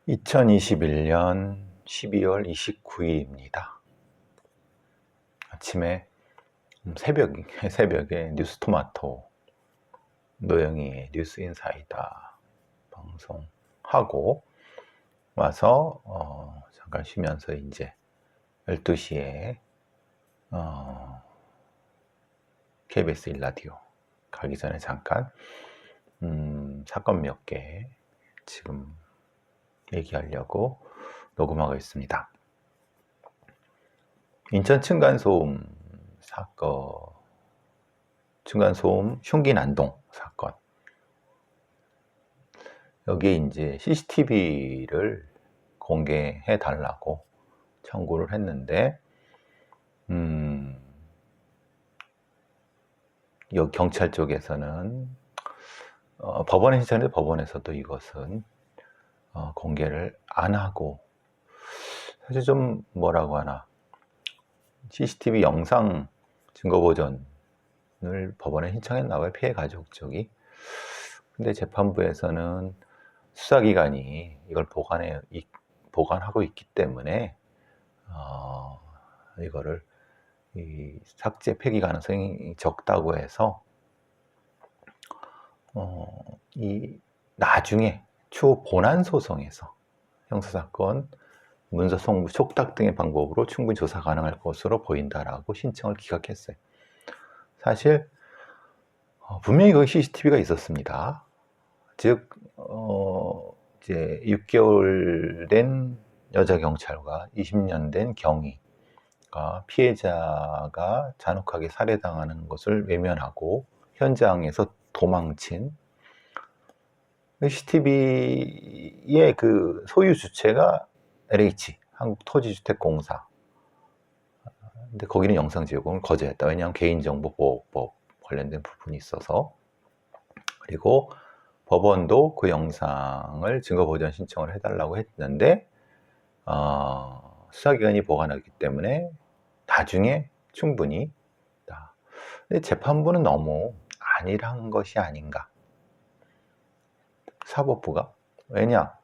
2021년 12월 29일입니다. 아침에 새벽에 뉴스토마토 노영희의 뉴스인사이다 방송하고 와서 잠깐 쉬면서 이제 12시에 KBS 1라디오 가기 전에 잠깐 사건 몇 개 지금 얘기하려고 녹음하고 있습니다. 인천 층간소음 사건, 층간소음 흉기 난동 사건. 여기에 이제 CCTV를 공개해 달라고 청구를 했는데, 여기 경찰 쪽에서는 법원에 신청했는데 법원에서도 이것은 공개를 안 하고, 사실 좀 뭐라고 하나, CCTV 영상 증거 보전을 법원에 신청했나 봐요, 피해 가족 쪽이. 근데 재판부에서는 수사기관이 이걸 보관하고 있기 때문에 이거를 삭제 폐기 가능성이 적다고 해서 나중에 추후 본안 소송에서 형사사건 문서 송부 촉탁 등의 방법으로 충분히 조사 가능할 것으로 보인다라고 신청을 기각했어요. 사실 분명히 거기 CCTV가 있었습니다. 즉 이제 6개월 된 여자 경찰과 20년 된 경위가 피해자가 잔혹하게 살해당하는 것을 외면하고 현장에서 도망친 CCTV의 그 소유 주체가 LH, 한국토지주택공사. 근데 거기는 영상 제공을 거절했다. 왜냐하면 개인정보보호법 관련된 부분이 있어서. 그리고 법원도 그 영상을 증거보전 신청을 해달라고 했는데 수사기관이 보관하기 때문에 나중에 충분히. 근데 재판부는 너무 안일한 것이 아닌가. 사법부가. 왜냐?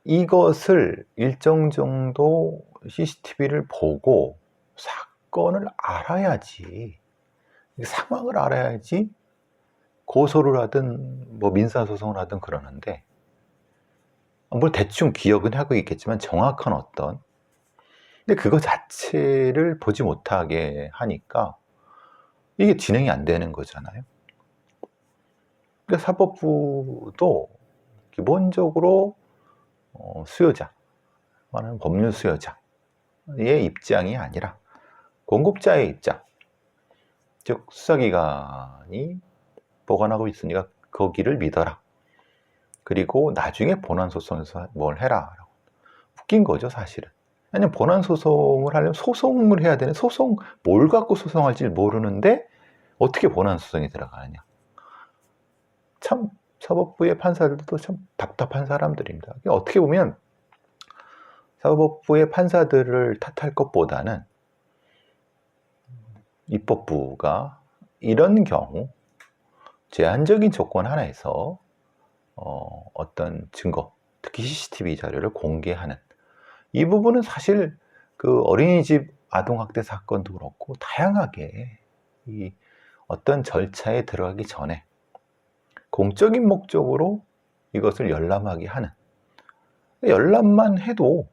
이것을 일정 정도 CCTV를 보고 사건을 알아야지, 상황을 알아야지 고소를 하든 뭐 민사소송을 하든 그러는데, 뭘 대충 기억은 하고 있겠지만 정확한 어떤, 근데 그거 자체를 보지 못하게 하니까 이게 진행이 안 되는 거잖아요. 그러니까 사법부도 기본적으로 수요자, 말하는 법률 수요자의 입장이 아니라 공급자의 입장, 즉 수사기관이 보관하고 있으니까 거기를 믿어라. 그리고 나중에 본안소송에서 뭘 해라. 웃긴 거죠, 사실은. 아니, 본안소송을 하려면 소송을 해야 되는, 뭘 갖고 소송할지 모르는데 어떻게 본안소송이 들어가느냐. 참 사법부의 판사들도 참 답답한 사람들입니다. 어떻게 보면 사법부의 판사들을 탓할 것보다는 입법부가 이런 경우 제한적인 조건 하나에서 어떤 증거, 특히 CCTV 자료를 공개하는, 이 부분은 사실 그 어린이집 아동학대 사건도 그렇고 다양하게 이 어떤 절차에 들어가기 전에 공적인 목적으로 이것을 열람하게 하는, 열람만 해도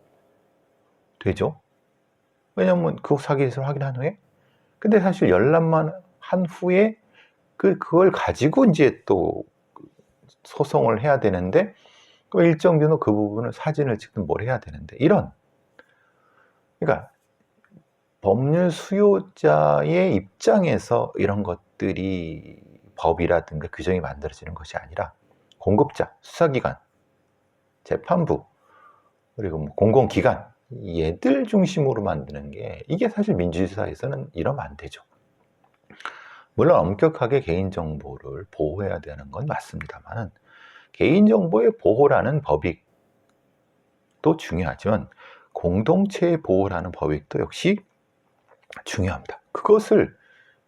되죠. 왜냐하면 그 사기를 확인한 후에. 근데 사실 열람만 한 후에 그걸 가지고 이제 또 소송을 해야 되는데, 일정 정도 그 부분을 사진을 찍든 뭘 해야 되는데, 그러니까 법률 수요자의 입장에서 이런 것들이 법이라든가 규정이 만들어지는 것이 아니라 공급자, 수사기관, 재판부, 그리고 뭐 공공기관, 얘들 중심으로 만드는 게, 이게 사실 민주주의 사회에서는 이러면 안 되죠. 물론 엄격하게 개인정보를 보호해야 되는 건 맞습니다만, 개인정보의 보호라는 법익도 중요하지만 공동체의 보호라는 법익도 역시 중요합니다. 그것을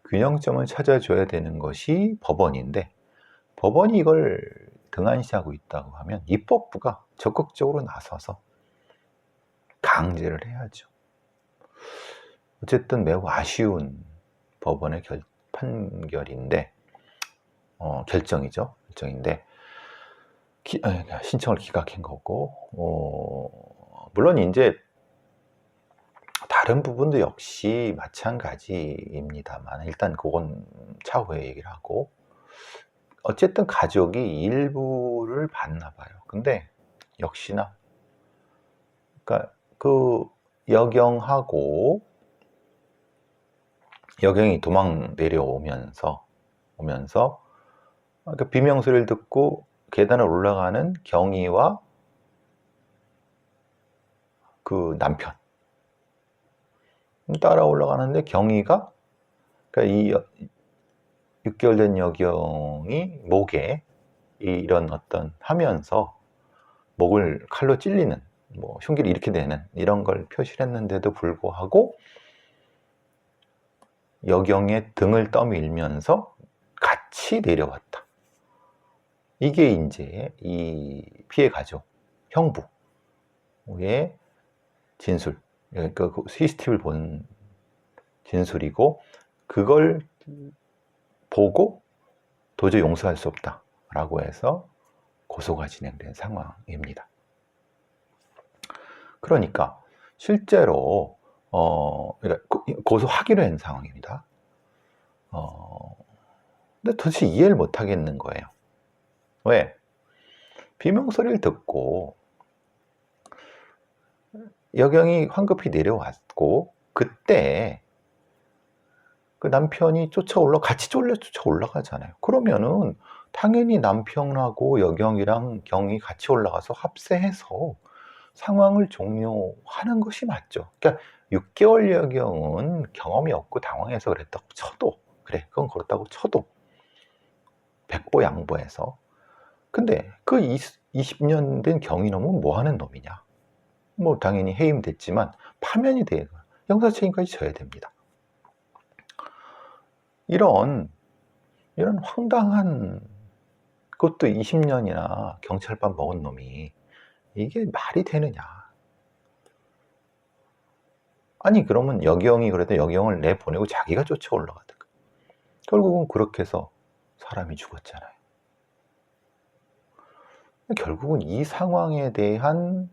균형점을 찾아줘야 되는 것이 법원인데, 법원이 이걸 등한시하고 있다고 하면 입법부가 적극적으로 나서서 강제를 해야죠. 어쨌든 매우 아쉬운 법원의 판결인데, 결정인데, 신청을 기각한 거고, 물론 이제 다른 부분도 역시 마찬가지입니다만, 일단 그건 차후에 얘기를 하고, 어쨌든 가족이 일부를 받나 봐요. 근데 역시나, 그러니까 그 여경이 도망 내려오면서 그 비명소리를 듣고 계단을 올라가는 경희와 그 남편 따라 올라가는데, 경희가, 그러니까 이 6개월 된 여경이 목에 이런 어떤 하면서 목을 칼로 찔리는, 뭐 흉기를 이렇게 되는 이런 걸 표시를 했는데도 불구하고 여경의 등을 떠밀면서 같이 내려왔다. 이게 이제 이 피해 가족 형부의 진술, 그러니까 그 CCTV를 본 진술이고, 그걸 보고 도저히 용서할 수 없다라고 해서 고소가 진행된 상황입니다. 그러니까 실제로 그러니까 고소하기로 한 상황입니다. 근데 도대체 이해를 못 하겠는 거예요. 왜? 비명소리를 듣고 여경이 황급히 내려왔고, 그때 그 남편이 같이 쫓아 올라가잖아요. 그러면은 당연히 남편하고 여경이랑 경이 같이 올라가서 합세해서 상황을 종료하는 것이 맞죠. 그러니까 6개월 여경은 경험이 없고 당황해서 그랬다고 쳐도, 그래, 그건 그렇다고 쳐도 백보양보해서, 근데 그 20년 된 경이놈은 뭐 하는 놈이냐? 뭐 당연히 해임됐지만 파면이 돼요. 형사책임까지 져야 됩니다. 이런 황당한, 그것도 20년이나 경찰밥 먹은 놈이 이게 말이 되느냐? 아니, 그러면 여경이 그래도 여경을 내보내고 자기가 쫓아 올라가든가. 결국은 그렇게 해서 사람이 죽었잖아요. 결국은 이 상황에 대한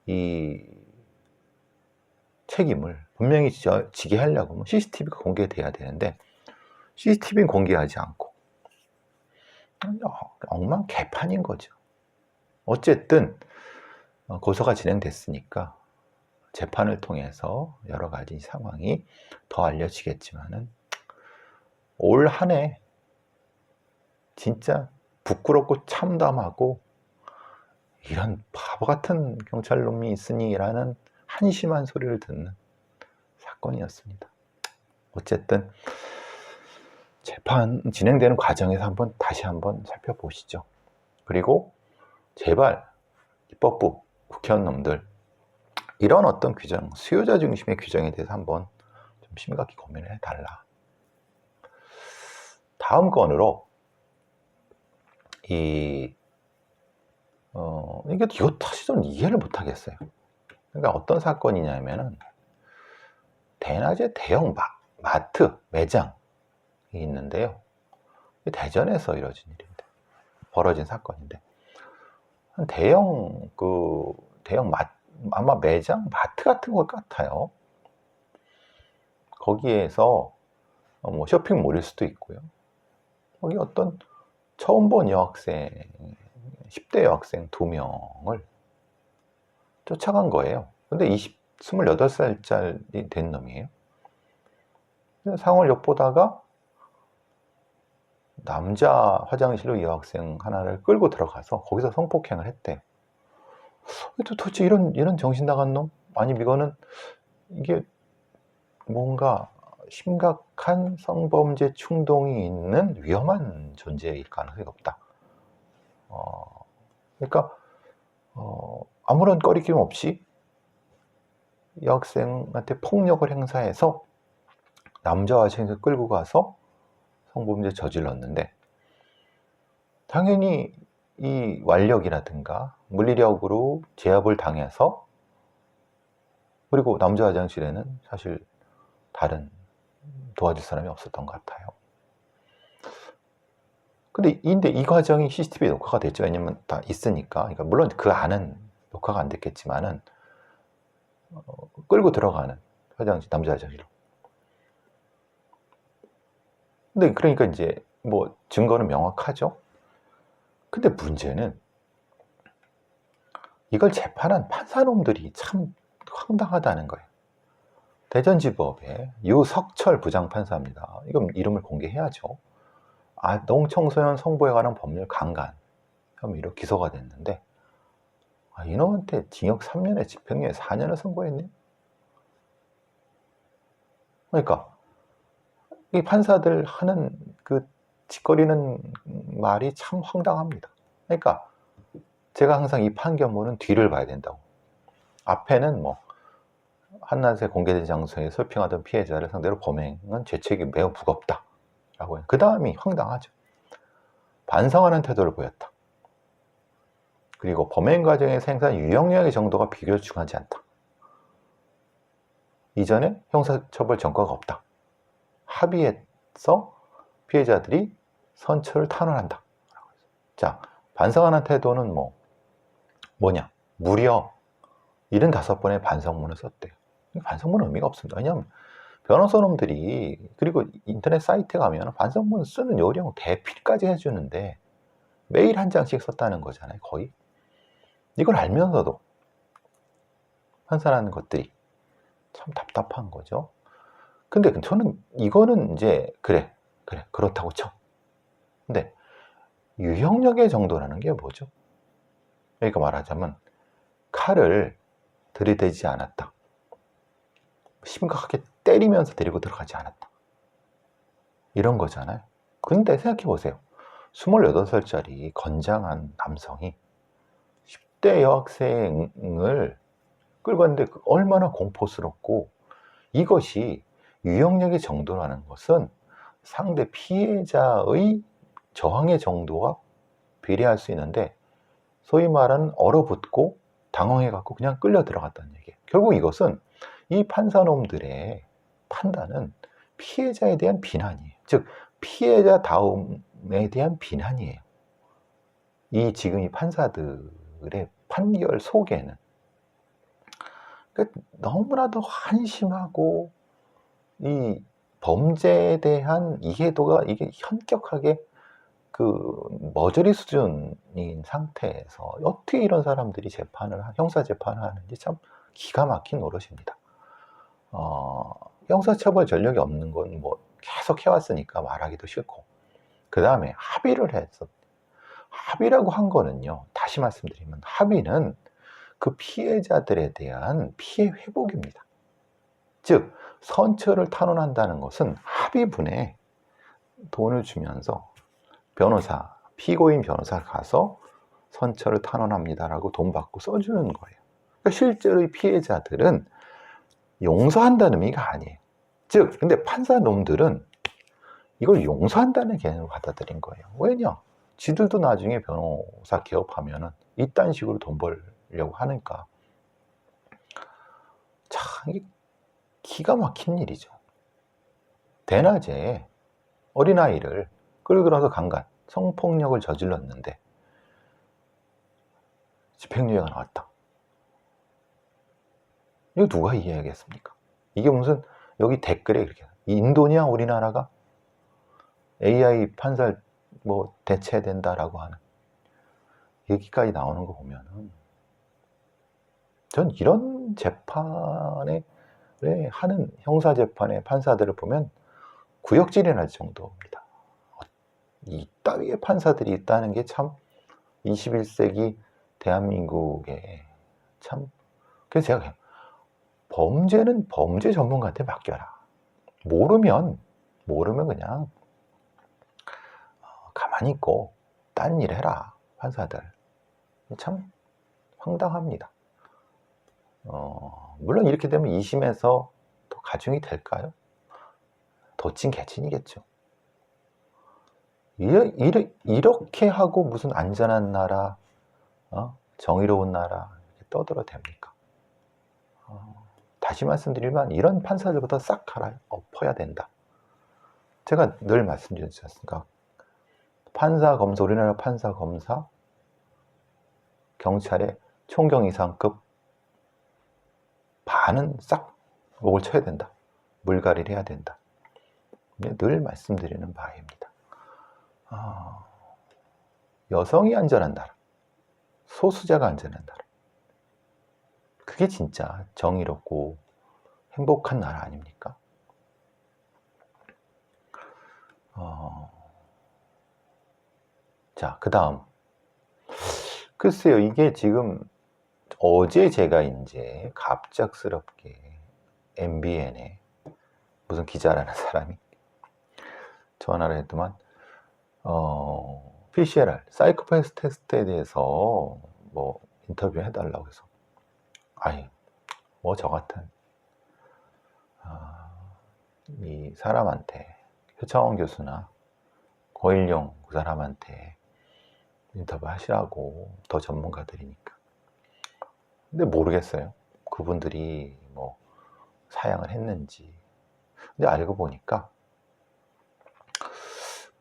이 책임을 분명히 지게 하려고 하면 CCTV가 공개돼야 되는데, CCTV는 공개하지 않고 엉망개판인 거죠. 어쨌든 고소가 진행됐으니까 재판을 통해서 여러 가지 상황이 더 알려지겠지만은, 올 한 해 진짜 부끄럽고 참담하고, 이런 바보 같은 경찰놈이 있으니라는 한심한 소리를 듣는 사건이었습니다. 어쨌든 재판 진행되는 과정에서 다시 한번 살펴보시죠. 그리고 제발 입법부, 국회의원놈들, 이런 어떤 규정, 수요자 중심의 규정에 대해서 한번 좀 심각히 고민을 해달라. 다음 건으로 이거 다시 좀 이해를 못 하겠어요. 그러니까 어떤 사건이냐면은, 대낮에 대형 마트 매장이 있는데요. 대전에서 벌어진 사건인데, 대형 아마 매장, 마트 같은 것 같아요. 거기에서 뭐 쇼핑몰일 수도 있고요. 거기 어떤 처음 본 10대 여학생 2명을 쫓아간 거예요. 근데 28살짜리 된 놈이에요. 상황을 엿보다가 남자 화장실로 여학생 하나를 끌고 들어가서 거기서 성폭행을 했대요. 도대체 이런 정신 나간 놈? 아니면 이게 뭔가 심각한 성범죄 충동이 있는 위험한 존재일 가능성이 높다. 그러니까 아무런 꺼리낌 없이 여학생한테 폭력을 행사해서 남자 화장실에 끌고 가서 성범죄 저질렀는데, 당연히 이 완력이라든가 물리력으로 제압을 당해서, 그리고 남자 화장실에는 사실 다른 도와줄 사람이 없었던 것 같아요. 근데 이 과정이 CCTV에 녹화가 됐죠. 왜냐면 다 있으니까. 그러니까 물론 그 안은 녹화가 안 됐겠지만은, 끌고 들어가는 화장실, 남자 화장실로. 근데 그러니까 이제 뭐 증거는 명확하죠. 근데 문제는 이걸 재판한 판사놈들이 참 황당하다는 거예요. 대전지법의 유석철 부장판사입니다. 이건 이름을 공개해야죠. 아동청소년 성보에 관한 법률 강간 혐의로 기소가 됐는데, 이놈한테 징역 3년에 집행유예 4년을 선고했네. 그러니까 이 판사들 하는 그 짓거리는 말이 참 황당합니다. 그러니까 제가 항상 이 판결문은 뒤를 봐야 된다고. 앞에는 뭐 한낮에 공개된 장소에 설핑하던 피해자를 상대로 범행은 죄책이 매우 무겁다 라고 해요. 그 다음이 황당하죠. 반성하는 태도를 보였다. 그리고 범행 과정에서 행사한 유형량의 정도가 비교적 중하지 않다. 이전에 형사처벌 전과가 없다. 합의해서 피해자들이 선처를 탄원한다. 자, 반성하는 태도는 뭐냐? 무려 75번의 반성문을 썼대요. 반성문은 의미가 없습니다. 왜냐하면 변호사놈들이, 그리고 인터넷 사이트에 가면 반성문 쓰는 요령 대필까지 해주는데 매일 한 장씩 썼다는 거잖아요. 거의. 이걸 알면서도 판사라는 것들이 참 답답한 거죠. 근데 저는 이거는 이제 그렇다고 쳐. 근데 유형력의 정도라는 게 뭐죠? 그러니까 말하자면 칼을 들이대지 않았다. 심각하게 때리면서 데리고 들어가지 않았다. 이런 거잖아요. 근데 생각해 보세요. 28살짜리 건장한 남성이 10대 여학생을 끌고 갔는데 얼마나 공포스럽고, 이것이 유형력의 정도라는 것은 상대 피해자의 저항의 정도와 비례할 수 있는데, 소위 말하는 얼어붙고 당황해갖고 그냥 끌려 들어갔다는 얘기예요. 결국 이것은 이 판사놈들의 판단은 피해자에 대한 비난이에요. 즉 피해자다움에 대한 비난이에요. 지금 이 판사들의 판결 속에는 너무나도 한심하고 이 범죄에 대한 이해도가 이게 현격하게 머저리 수준인 상태에서 어떻게 이런 사람들이 형사 재판을 하는지 참 기가 막힌 노릇입니다. 형사처벌 전력이 없는 건 계속 해왔으니까 말하기도 싫고, 그 다음에 합의를 해서, 합의라고 한 거는요, 다시 말씀드리면 합의는 그 피해자들에 대한 피해 회복입니다. 즉 선처를 탄원한다는 것은 합의분에 돈을 주면서 피고인 변호사 가서 선처를 탄원합니다라고 돈 받고 써주는 거예요. 그러니까 실제로 이 피해자들은 용서한다는 의미가 아니에요. 즉, 근데 판사놈들은 이걸 용서한다는 개념을 받아들인 거예요. 왜냐? 지들도 나중에 변호사 개업하면은 이딴 식으로 돈 벌려고 하니까. 참, 이게 기가 막힌 일이죠. 대낮에 어린아이를 끌고 들어서 강간, 성폭력을 저질렀는데 집행유예가 나왔다. 이거 누가 이해하겠습니까? 이게 무슨 여기 댓글에 이렇게 인도냐 우리나라가 AI 판사를 대체해야 된다라고 하는 얘기까지 나오는 거 보면은, 전 이런 재판에 하는 형사재판의 판사들을 보면 구역질이 날 정도입니다. 이따위의 판사들이 있다는 게 참 21세기 대한민국에 참, 그래서 제가 그냥 범죄는 범죄 전문가한테 맡겨라. 모르면 그냥 가만히 있고 딴 일 해라. 판사들 참 황당합니다. 물론 이렇게 되면 2심에서 더 가중이 될까요? 도친 개친이겠죠. 이렇게 하고 무슨 안전한 나라, 정의로운 나라 이렇게 떠들어도 됩니까? 다시 말씀드리면 이런 판사들부터 싹 갈아엎어야 된다. 제가 늘 말씀드렸지 않습니까? 판사, 검사, 우리나라 판사, 검사, 경찰의 총경 이상급 반은 싹 목을 쳐야 된다. 물갈이를 해야 된다. 늘 말씀드리는 바입니다. 여성이 안전한 나라, 소수자가 안전한 나라. 그게 진짜 정의롭고 행복한 나라 아닙니까? 자, 그 다음. 글쎄요, 이게 지금 어제 제가 이제 갑작스럽게 MBN에 무슨 기자라는 사람이 전화를 했더만, PCLR, 사이코패스 테스트에 대해서 뭐 인터뷰 해달라고 해서, 아니, 뭐 저 같은, 이 사람한테, 표창원 교수나 고일용 그 사람한테 인터뷰 하시라고, 더 전문가들이니까. 근데 모르겠어요. 그분들이 뭐 사양을 했는지. 근데 알고 보니까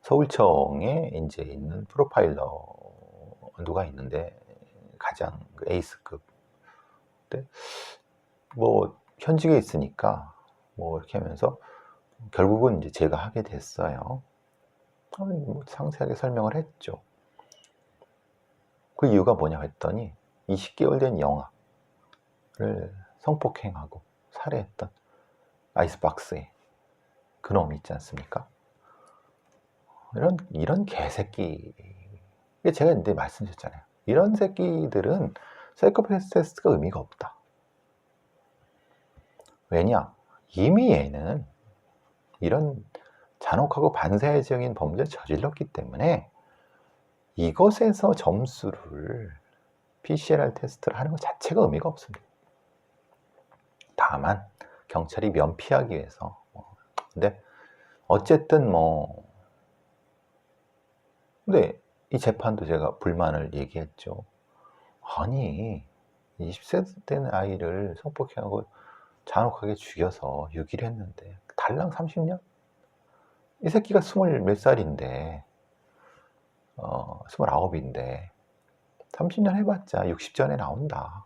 서울청에 이제 있는 프로파일러 누가 있는데 가장 에이스급. 근데 뭐 현직에 있으니까 뭐 이렇게 하면서 결국은 이제 제가 하게 됐어요. 뭐 상세하게 설명을 했죠. 그 이유가 뭐냐 했더니 20개월 된 영아를 성폭행하고 살해했던 아이스박스에 그놈 있지 않습니까? 이런 개새끼. 제가 이제 말씀드렸잖아요. 이런 새끼들은 사이코패스 테스트가 의미가 없다. 왜냐? 이미 얘는 이런 잔혹하고 반사회적인 범죄를 저질렀기 때문에 이것에서 점수를 PCLR 테스트를 하는 것 자체가 의미가 없습니다. 다만 경찰이 면피하기 위해서. 근데 어쨌든 뭐, 근데 이 재판도 제가 불만을 얘기했죠. 아니, 20세 된 아이를 성폭행하고 잔혹하게 죽여서 유기를 했는데 달랑 30년? 이 새끼가 20몇 살인데 29인데 30년 해봤자 60전에 나온다.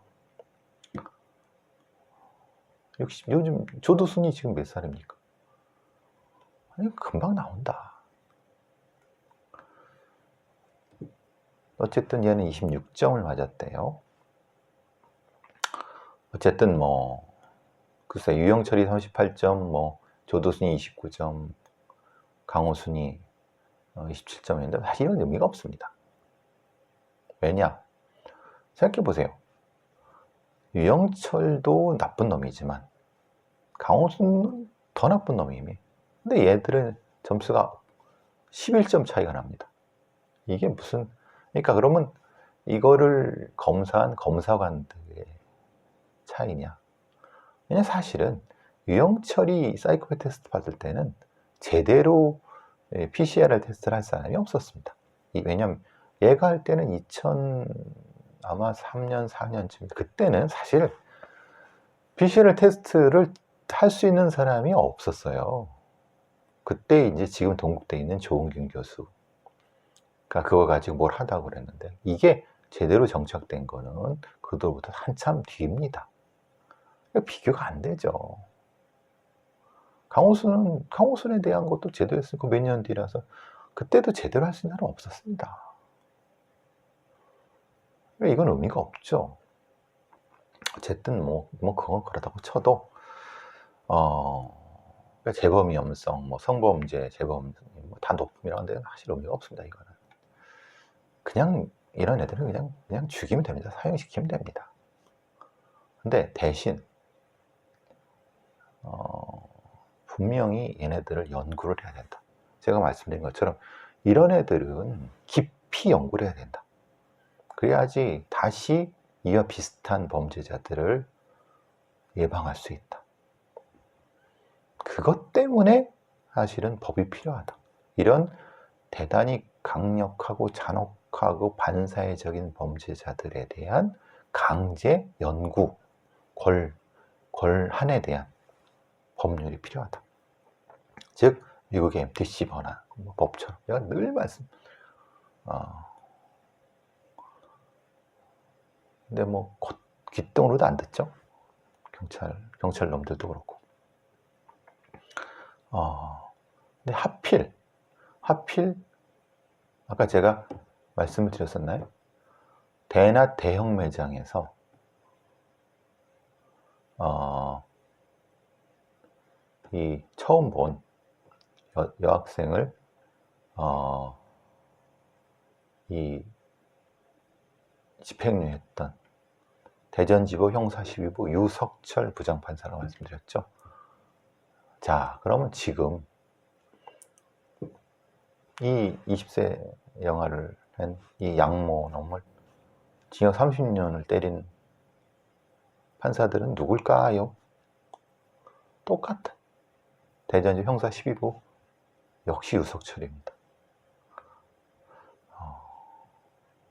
요즘 조두순이 지금 몇 살입니까? 아니, 금방 나온다. 어쨌든 얘는 26점을 맞았대요. 어쨌든 뭐 글쎄 유영철이 38점, 뭐 조두순이 29점, 강호순이 27점인데 사실 이런 의미가 없습니다. 왜냐? 생각해보세요. 유영철도 나쁜 놈이지만 강호순은 더 나쁜 놈이미. 근데 얘들은 점수가 11점 차이가 납니다. 이게 무슨, 그러니까 그러면 이거를 검사한 검사관들의 차이냐? 왜냐 사실은 유영철이 사이코패스 테스트 받을 때는 제대로 PCLR 테스트를 할 사람이 없었습니다. 왜냐면 얘가 할 때는 아마 3년, 4년쯤. 그때는 사실 PCLR 테스트를 할 수 있는 사람이 없었어요. 그때 이제 지금 동국대에 있는 조은균 교수가 그거 가지고 뭘 하다고 그랬는데, 이게 제대로 정착된 거는 그들보다 한참 뒤입니다. 비교가 안 되죠. 강호순에 대한 것도 제대로 했으니까 몇 년 뒤라서 그때도 제대로 할 수 있는 사람 없었습니다. 이건 의미가 없죠. 어쨌든 뭐 그건 그렇다고 쳐도 재범 위험성, 뭐 성범죄, 재범, 뭐 단독이라는 데는 사실 의미가 없습니다. 이거는 그냥 이런 애들은 그냥 죽이면 됩니다. 사형시키면 됩니다. 근데 대신 분명히 얘네들을 연구를 해야 된다. 제가 말씀드린 것처럼 이런 애들은 깊이 연구를 해야 된다. 그래야지 다시 이와 비슷한 범죄자들을 예방할 수 있다. 그것 때문에 사실은 법이 필요하다. 이런 대단히 강력하고 잔혹하고 반사회적인 범죄자들에 대한 강제 연구, 권한에 대한 법률이 필요하다. 즉 미국의 MTC 법안, 법처럼 제가 늘 근데 뭐 귓등으로도 안 듣죠. 경찰 놈들도 그렇고. 근데 하필 아까 제가 말씀을 드렸었나요? 대낮 대형 매장에서 이 처음 본 여학생을 이 집행유예했던 대전지법 형사12부 유석철 부장판사라고 말씀드렸죠. 자, 그러면 지금 이 20세 영아를 한 이 양모 놈을 징역 30년을 때린 판사들은 누굴까요? 똑같은 대전지법 형사 12부 역시 유석철입니다.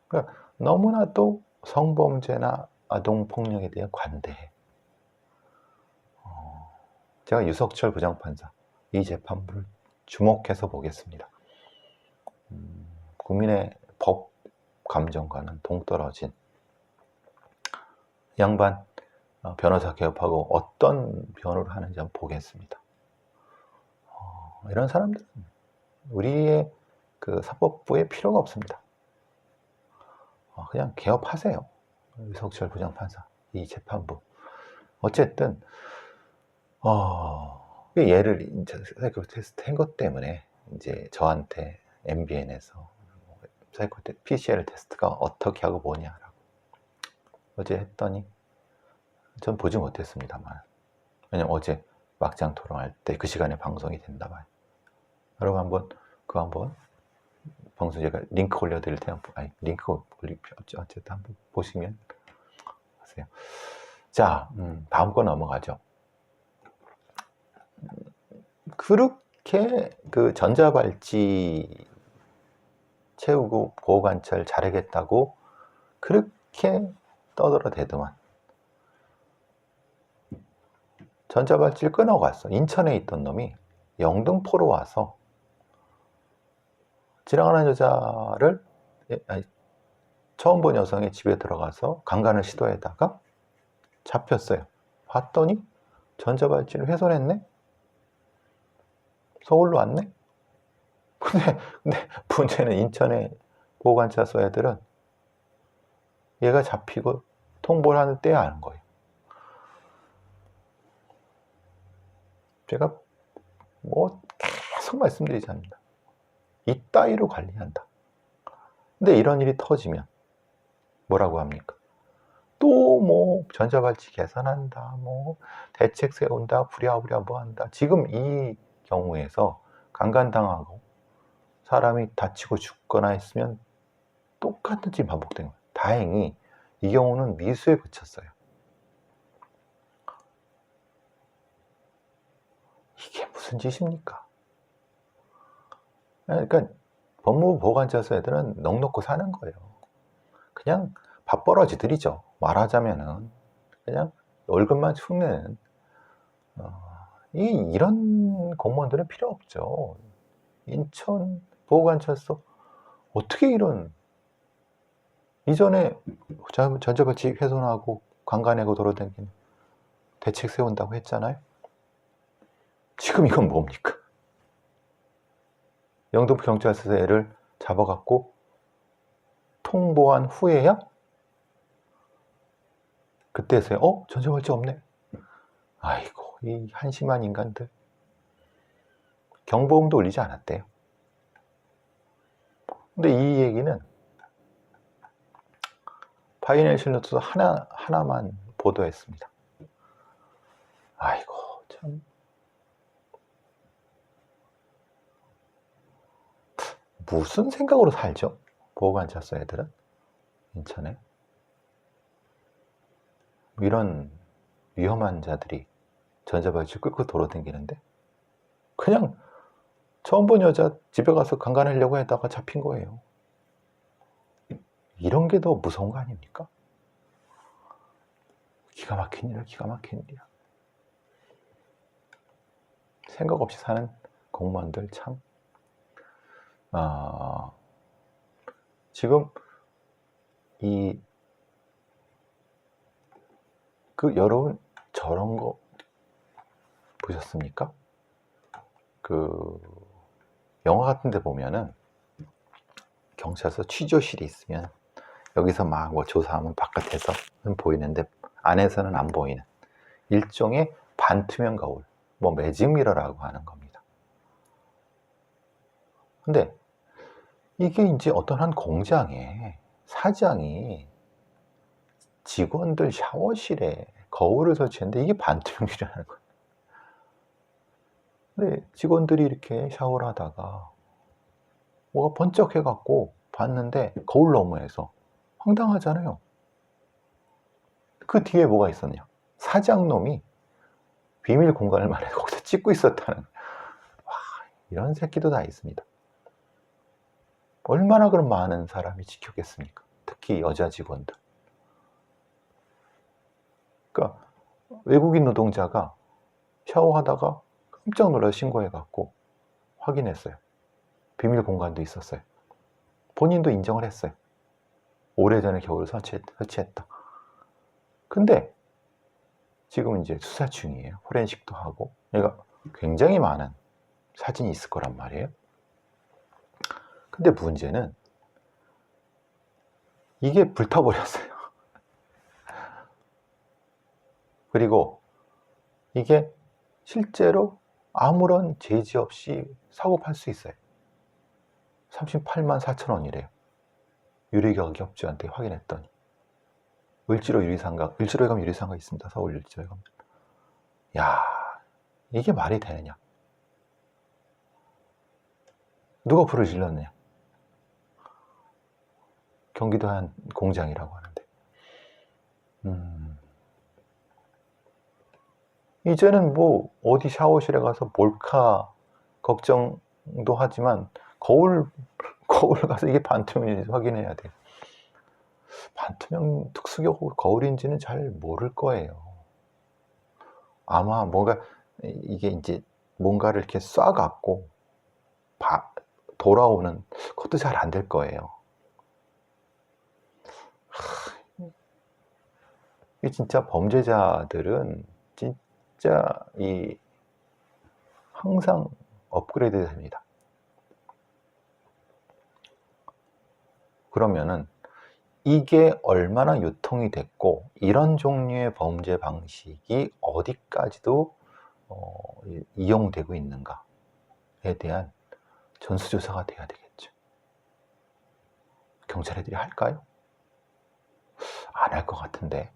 그러니까 너무나도 성범죄나 아동폭력에 대해 관대해. 제가 유석철 부장판사 이 재판부를 주목해서 보겠습니다. 국민의 법 감정과는 동떨어진 양반 변호사 개업하고 어떤 변호를 하는지 한번 보겠습니다. 이런 사람들은 우리의 그 사법부에 필요가 없습니다. 그냥 개업하세요. 유석철 부장판사 이 재판부. 어쨌든 얘를 사이코 테스트 한 것 때문에 이제 저한테 MBN에서 사이코 PCR 테스트가 어떻게 하고 뭐냐라고 어제 했더니 전 보지 못했습니다만, 왜냐면 어제 막장 토론할 때 그 시간에 방송이 된다 말. 여러분 한번 방송 제가 링크 올려드릴 테니까, 링크 올릴 필요 없죠. 어쨌든 한번 보시면 하세요. 자, 다음 거 넘어가죠. 그렇게 그 전자발찌 채우고 보호관찰 잘하겠다고 그렇게 떠들어대더만 전자발찌를 끊어갔어. 인천에 있던 놈이 영등포로 와서 지나가는 여자를, 처음 본 여성의 집에 들어가서 강간을 시도하다가 잡혔어요. 봤더니 전자발찌를 훼손했네? 서울로 왔네? 근데 문제는 인천의 보호관찰소 애들은 얘가 잡히고 통보를 하는 때야 아는 거예요. 제가 뭐 계속 말씀드리지 않는다. 이따위로 관리한다. 근데 이런 일이 터지면 뭐라고 합니까? 또 뭐 전자발찌 개선한다, 뭐 대책 세운다, 부랴부랴 뭐 한다. 지금 이 경우에서 강간당하고 사람이 다치고 죽거나 했으면 똑같은 짓이 반복된 거예요. 다행히 이 경우는 미수에 그쳤어요. 이게 무슨 짓입니까? 그러니까 법무부 보호관찰소 애들은 넋 놓고 사는 거예요. 그냥 밥벌어지들이죠. 말하자면은 그냥 월급만 흉내는 이런 공무원들은 필요 없죠. 인천 보호관찰소 어떻게 이런, 이전에 전자발찌 훼손하고 강간하고 돌아다니는 대책 세운다고 했잖아요. 지금 이건 뭡니까? 영등포 경찰서에서 애를 잡아갖고 통보한 후에야 그때서야 전자발찌 없네. 아이고, 이 한심한 인간들. 경보음도 울리지 않았대요. 근데 이 얘기는 파이낸셜 뉴스 하나만 보도했습니다. 아이고, 참. 무슨 생각으로 살죠? 보호관찰소 애들은? 인천에? 이런 위험한 자들이 전자발찌 끌고 돌아다니는데 그냥 처음 본 여자 집에 가서 강간하려고 하다가 잡힌 거예요. 이런 게 더 무서운 거 아닙니까? 기가 막힌 일이야, 기가 막힌 일이야. 생각 없이 사는 공무원들 참. 지금 여러분 저런 거 보셨습니까? 영화 같은 데 보면은 경찰서 취조실이 있으면 여기서 막 뭐 조사하면 바깥에서는 보이는데 안에서는 안 보이는 일종의 반투명 거울, 뭐 매직 미러라고 하는 겁니다. 근데 이게 이제 어떤 한 공장에 사장이 직원들 샤워실에 거울을 설치했는데 이게 반투명이라는 거예요. 근데 직원들이 이렇게 샤워를 하다가 뭐가 번쩍해갖고 봤는데 거울 너머에서 황당하잖아요. 그 뒤에 뭐가 있었냐? 사장놈이 비밀 공간을 말해 거기서 찍고 있었다는. 와, 이런 새끼도 다 있습니다. 얼마나 그런 많은 사람이 지켰겠습니까? 특히 여자 직원들. 그러니까 외국인 노동자가 샤워하다가 깜짝 놀라서 신고해갖고 확인했어요. 비밀 공간도 있었어요. 본인도 인정을 했어요. 오래전에 겨울을 설치했다. 근데 지금 이제 수사 중이에요. 포렌식도 하고. 그러니까 굉장히 많은 사진이 있을 거란 말이에요. 근데 문제는 이게 불타버렸어요. 그리고 이게 실제로 아무런 제지 없이 사고 팔 수 있어요. 38만 4천 원이래요. 유리격이 업주한테 확인했더니. 을지로에 가면 유리상가 있습니다. 서울 을지로에 가면. 야, 이게 말이 되느냐? 누가 불을 질렀느냐? 경기도 한 공장이라고 하는데. 이제는 뭐 어디 샤워실에 가서 몰카 걱정도 하지만 거울 가서 이게 반투명인지 확인해야 돼. 반투명 특수격 거울인지는 잘 모를 거예요. 아마 뭔가 이게 이제 뭔가를 이렇게 쏴갖고 돌아오는 것도 잘 안 될 거예요. 이 진짜 범죄자들은 진짜 항상 업그레이드 됩니다. 그러면은 이게 얼마나 유통이 됐고 이런 종류의 범죄 방식이 어디까지도 이용되고 있는가에 대한 전수조사가 돼야 되겠죠. 경찰 애들이 할까요? 안 할 것 같은데.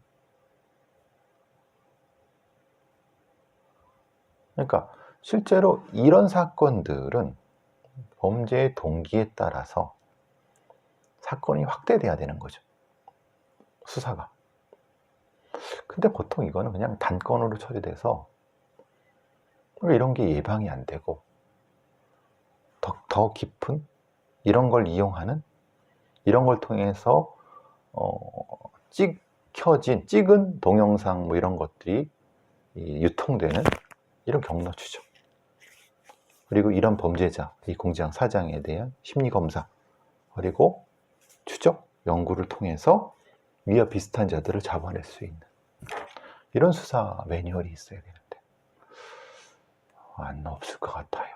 그러니까 실제로 이런 사건들은 범죄의 동기에 따라서 사건이 확대돼야 되는 거죠. 수사가. 근데 보통 이거는 그냥 단건으로 처리돼서 이런 게 예방이 안 되고 더 깊은 이런 걸 이용하는 이런 걸 통해서 찍은 동영상 뭐 이런 것들이 유통되는 이런 경로추죠. 그리고 이런 범죄자, 이 공장 사장에 대한 심리검사 그리고 추적, 연구를 통해서 위와 비슷한 자들을 잡아낼 수 있는 이런 수사 매뉴얼이 있어야 되는데 없을 것 같아요.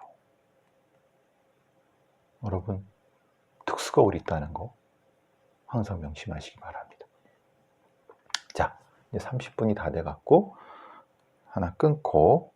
여러분 특수거울이 있다는 거 항상 명심하시기 바랍니다. 자, 이제 30분이 다 돼갖고 하나 끊고